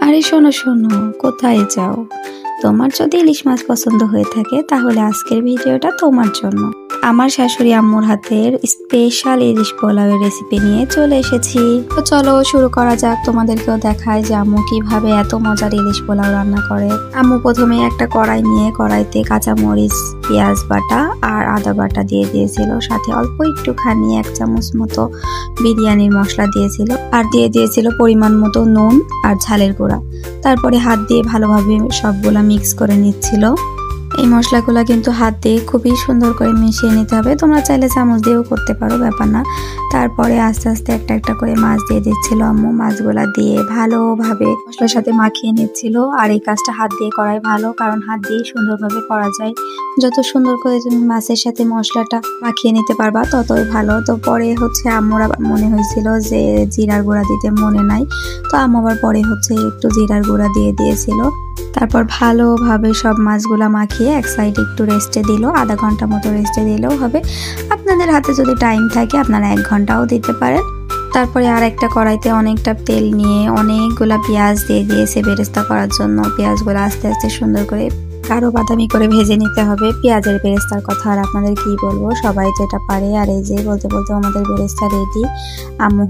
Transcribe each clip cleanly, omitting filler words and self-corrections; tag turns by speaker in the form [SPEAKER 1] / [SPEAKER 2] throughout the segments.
[SPEAKER 1] আরে শোনো শোনো, কোথায় যাও? তোমার যদি ইলিশ মাছ পছন্দ হয়ে থাকে তাহলে আজকের ভিডিওটা তোমার জন্য। আমার শাশুড়ি আম্মুর হাতের স্পেশাল ইলিশ পোলাওয়ের রেসিপি নিয়ে চলে এসেছি। তো চলো শুরু করা যাক। তোমাদেরকেও দেখায় যে আম্মু কিভাবে এত মজার ইলিশ পোলাও রান্না করে। আম্মু প্রথমে একটা কড়াই নিয়ে কড়াইতে কাঁচামরিচ, পেঁয়াজ বাটা আর আদা বাটা দিয়ে দিয়েছিল, সাথে অল্প একটুখানি 1 চামচ মতো বিরিয়ানির মশলা দিয়েছিল, আর দিয়ে দিয়েছিল পরিমাণ মতো নুন আর ঝালের গুঁড়া। তারপরে হাত দিয়ে ভালোভাবে সবগুলা মিক্স করে নিচ্ছিল। এই মশলাগুলো কিন্তু হাত দিয়ে খুবই সুন্দর করে মিশিয়ে নিতে হবে। তোমরা চাইলে চামচ দিয়েও করতে পারো, ব্যাপার না। তারপরে আস্তে আস্তে একটা একটা করে মাছ দিয়ে দিচ্ছিল আম্মু। মাছগুলা দিয়ে ভালোভাবে মশলার সাথে মাখিয়ে নিচ্ছিল। আর এই কাজটা হাত দিয়ে করাই ভালো, কারণ হাত দিয়েই সুন্দরভাবে করা যায়। যত সুন্দর করে তুমি মাছের সাথে মশলাটা মাখিয়ে নিতে পারবা ততই ভালো। তো পরে আম্মুর মনে হয়েছিল যে জিরার গুঁড়া দিতে, মনে নাই। তো আম্মু আবার পরে একটু জিরার গুঁড়া দিয়ে দিয়েছিল। তারপর ভালোভাবে সব মাছগুলা মাখিয়ে এক সাইডে একটু রেস্টে দিল, আধা ঘন্টা মতো রেস্টে দিলেও হবে। আপনাদের হাতে যদি টাইম থাকে আপনারা 1 ঘন্টাও দিতে পারেন। তারপরে আর একটা কড়াইতে অনেকটা তেল নিয়ে অনেকগুলা পেঁয়াজ দিয়ে দিয়েছে বেরেস্তা করার জন্য। পেঁয়াজগুলো আস্তে আস্তে সুন্দর করে গাঢ় বাদামি করে ভেজে নিতে হবে। পেঁয়াজের বেরেস্তার কথা আর আপনাদের কি বলবো, সবাই যেটা পারে। আর এই যে বলতে বলতে আমাদের বেরেস্তা রেডি। আম্মু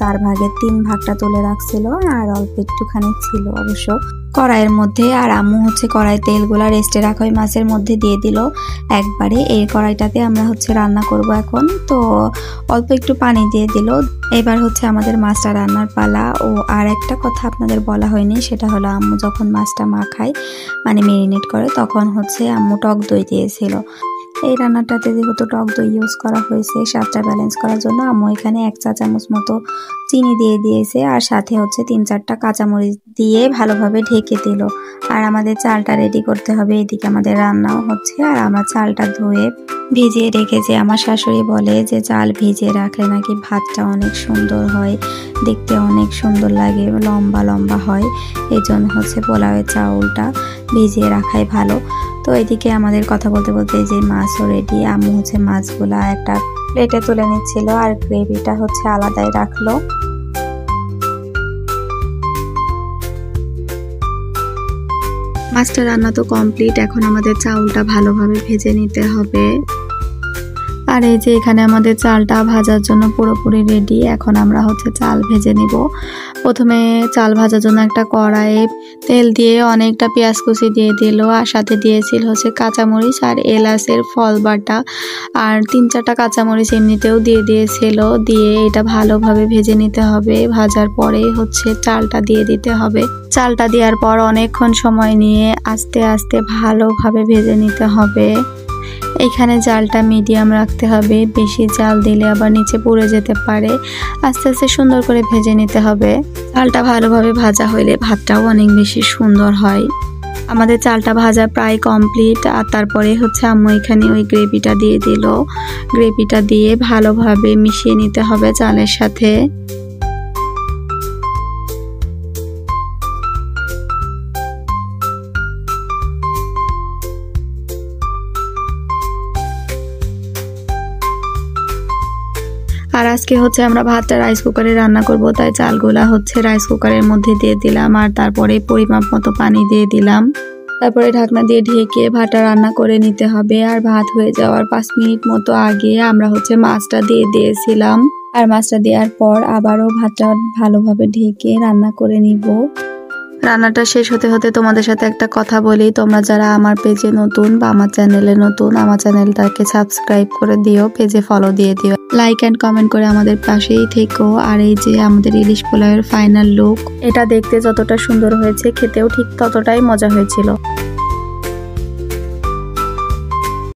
[SPEAKER 1] 4 ভাগের 3 ভাগটা তুলে রাখছিল, আর অল্প একটুখানি ছিল অবশ্য কড়াইয়ের মধ্যে। আর আম্মু কড়াই তেলগুলা রেস্টে রাখা ওই মাছের মধ্যে দিয়ে দিল একবারে। এই কড়াইটাতে আমরা রান্না করব এখন। তো অল্প একটু পানি দিয়ে দিল। এবার আমাদের মাছটা রান্নার পালা। ও আর একটা কথা আপনাদের বলা হয়নি, সেটা হলো আম্মু যখন মাছটা মাখায়, মানে মেরিনেট করে, তখন আম্মু টক দই দিয়েছিল। এই রান্নাটাতে যেহেতু টক দই ইউজ করা হয়েছে স্বাদটা ব্যালেন্স করার জন্য, আম্মু এখানে 1 চা চামচ মতো চিনি দিয়ে দিয়েছে, আর সাথে 3-4টা কাঁচামরিচ দিয়ে ভালোভাবে ঢেকে দিল। আর আমাদের চালটা রেডি করতে হবে। এদিকে আমাদের রান্নাও হচ্ছে, আর আমরা চালটা ধুয়ে ভিজিয়ে রেখেছি। আমার শাশুড়ি বলে যে চাল ভিজিয়ে রাখলে নাকি ভাতটা অনেক সুন্দর হয়, দেখতে অনেক সুন্দর লাগে, লম্বা লম্বা হয়। এই জন্য পোলাওয়ের চাউলটা ভিজিয়ে রাখাই ভালো। তো এদিকে আমাদের কথা বলতে বলতে যে মাছও রেডি। আম্মু মাছগুলা একটা প্লেটে তুলে নিচ্ছিল, আর গ্রেভিটা আলাদাই রাখলো। মাছটা রান্না তো কমপ্লিট। এখন আমাদের চাউলটা ভালোভাবে ভেজে নিতে হবে। আর এই যে এখানে আমাদের চালটা ভাজার জন্য পুরোপুরি রেডি। এখন আমরা চাল ভেজে নিব। প্রথমে চাল ভাজার জন্য একটা কড়াইয়ে তেল দিয়ে অনেকটা পেঁয়াজ কুচি দিয়ে দিল, আর সাথে দিয়েছিল কাঁচামরিচ আর এলাচের ফল বাটা, আর 3-4টা কাঁচামরিচ এমনিতেও দিয়ে দিয়েছিল। দিয়ে এটা ভালোভাবে ভেজে নিতে হবে। ভাজার পরে চালটা দিয়ে দিতে হবে। চালটা দেওয়ার পর অনেকক্ষণ সময় নিয়ে আস্তে আস্তে ভালোভাবে ভেজে নিতে হবে। এখানে জালটা মিডিয়াম রাখতে হবে, বেশি জাল দিলে আবার নিচে পুড়ে যেতে পারে। আস্তে আস্তে সুন্দর করে ভেজে নিতে হবে। চালটা ভালোভাবে ভাজা হইলে ভাতটাও অনেক বেশি সুন্দর হয়। আমাদের চালটা ভাজা প্রায় কমপ্লিট। আর তারপরে আম্মু এখানে ওই গ্রেভিটা দিয়ে দিল। গ্রেভিটা দিয়ে ভালোভাবে মিশিয়ে নিতে হবে চালের সাথে। আর আজকে আমরা ভাতটা রাইস কুকারে রান্না করব, তাই চালগুলা রাইস কুকারের মধ্যে দিয়ে দিলাম, আর তারপরে পরিমাপ মতো পানি দিয়ে দিলাম। তারপরে ঢাকনা দিয়ে ঢেকে ভাতটা রান্না করে নিতে হবে। আর ভাত হয়ে যাওয়ার 5 মিনিট মতো আগে আমরা মাছটা দিয়ে দিয়েছিলাম। আর মাছটা দেওয়ার পর আবারও ভাতটা ভালোভাবে ঢেকে রান্না করে নিব। রান্নাটা শেষ হতে হতে তোমাদের সাথে একটা কথা বলি, তোমরা যারা আমার পেজে নতুন বা আমার চ্যানেলে নতুন, আমার চ্যানেলটাকে সাবস্ক্রাইব করে দিও, পেজে ফলো দিয়ে দিও, লাইক অ্যান্ড কমেন্ট করে আমাদের পাশেই থেকো। আর এই যে আমাদের ইলিশ পোলাওয়ের ফাইনাল লুক, এটা দেখতে যতটা সুন্দর হয়েছে খেতেও ঠিক ততটাই মজা হয়েছিল।